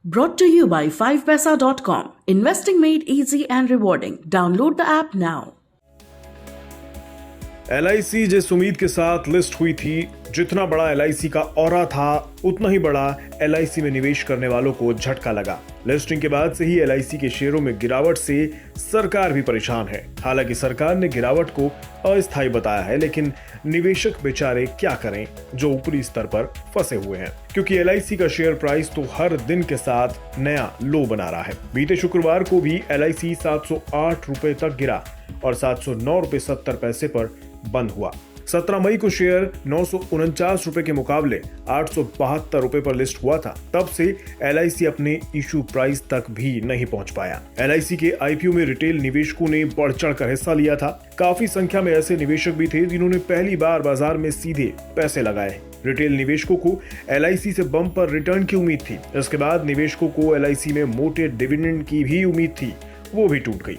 Brought to you by 5paisa.com. Investing made easy and rewarding. Download the app now. LIC जिस उम्मीद के साथ list हुई थी, जितना बड़ा LIC का ऑरा था उतना ही बड़ा LIC में निवेश करने वालों को झटका लगा। लिस्टिंग के बाद से ही LIC के शेयरों में गिरावट से सरकार भी परेशान है। हालांकि सरकार ने गिरावट को अस्थायी बताया है, लेकिन निवेशक बेचारे क्या करें जो ऊपरी स्तर पर फंसे हुए हैं, क्योंकि LIC का शेयर प्राइस तो हर दिन के साथ नया लो बना रहा है। बीते शुक्रवार को भी LIC 708 रुपए तक गिरा और 709 रुपए 70 पैसे पर बंद हुआ। 17 मई को शेयर 949 रुपए के मुकाबले 872 रुपए पर लिस्ट हुआ था। तब से LIC अपने इशू प्राइस तक भी नहीं पहुंच पाया। LIC के IPO में रिटेल निवेशकों ने बढ़ चढ़ कर हिस्सा लिया था। काफी संख्या में ऐसे निवेशक भी थे जिन्होंने पहली बार बाजार में सीधे पैसे लगाए। रिटेल निवेशकों को LIC से बम्पर रिटर्न की उम्मीद थी। इसके बाद निवेशकों को LIC में मोटे डिविडेंड की भी उम्मीद थी, वो भी टूट गई।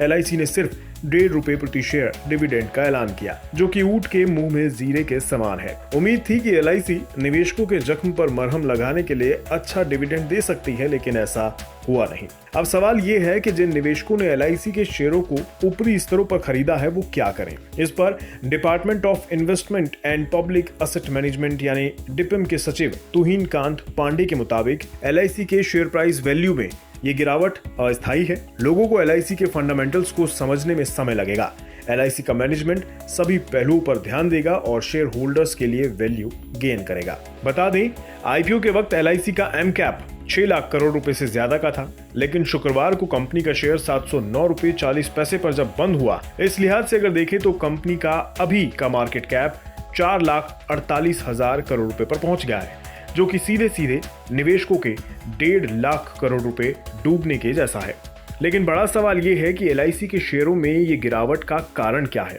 LIC ने सिर्फ 1.5 रुपए प्रति शेयर डिविडेंड का ऐलान किया, जो कि ऊंट के मुंह में जीरे के समान है। उम्मीद थी कि LIC निवेशकों के जख्म पर मरहम लगाने के लिए अच्छा डिविडेंड दे सकती है, लेकिन ऐसा हुआ नहीं। अब सवाल ये है कि जिन निवेशकों ने LIC के शेयरों को ऊपरी स्तरों पर खरीदा है वो क्या करें। इस पर department of investment and public asset management यानी डिपिम के सचिव तुहिन कांत पांडे के मुताबिक LIC के शेयर प्राइस वैल्यू में ये गिरावट अस्थायी है। लोगों को LIC के फंडामेंटल्स को समझने में समय लगेगा। LIC का मैनेजमेंट सभी पहलुओं पर ध्यान देगा और शेयर होल्डर्स के लिए वैल्यू गेन करेगा। बता दें, IPO के वक्त LIC का एम कैप 6 लाख करोड़ रुपए से ज्यादा का था, लेकिन शुक्रवार को कंपनी का शेयर 709 रुपए 40 पैसे पर जब बंद हुआ, इस लिहाज से अगर देखें तो कंपनी का अभी का मार्केट कैप 4,48,000 करोड़ रुपए पर पहुंच गया है, जो कि सीधे सीधे निवेशकों के 1.5 लाख करोड़ रुपए डूबने के जैसा है। लेकिन बड़ा सवाल यह है कि LIC के शेयरों में ये गिरावट का कारण क्या है।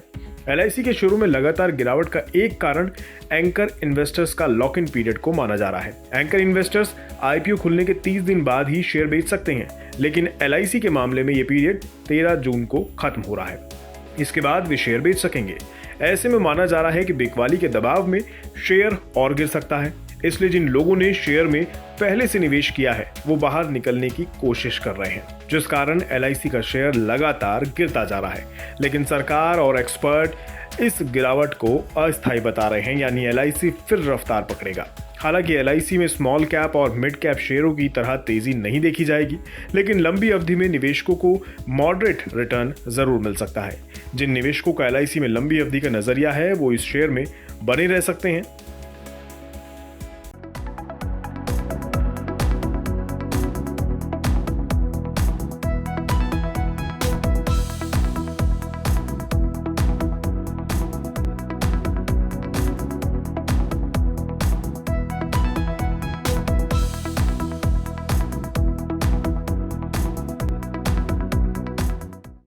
LIC के शेयरों में लगातार गिरावट का एक कारण एंकर इन्वेस्टर्स का लॉक इन पीरियड को माना जा रहा है। एंकर इन्वेस्टर्स IPO खुलने के 30 दिन बाद ही शेयर बेच सकते हैं, लेकिन LIC के मामले में ये पीरियड 13 जून को खत्म हो रहा है। इसके बाद वे शेयर बेच सकेंगे। ऐसे में माना जा रहा है कि बिकवाली के दबाव में शेयर और गिर सकता है। इसलिए जिन लोगों ने शेयर में पहले से निवेश किया है वो बाहर निकलने की कोशिश कर रहे हैं, जिस कारण LIC का शेयर लगातार गिरता जा रहा है। लेकिन सरकार और एक्सपर्ट इस गिरावट को अस्थायी बता रहे हैं, यानी LIC फिर रफ्तार पकड़ेगा। हालांकि LIC में स्मॉल कैप और मिड कैप शेयरों की तरह तेजी नहीं देखी जाएगी, लेकिन लंबी अवधि में निवेशकों को मॉडरेट रिटर्न जरूर मिल सकता है। जिन निवेशकों का LIC में लंबी अवधि का नजरिया है वो इस शेयर में बने रह सकते हैं।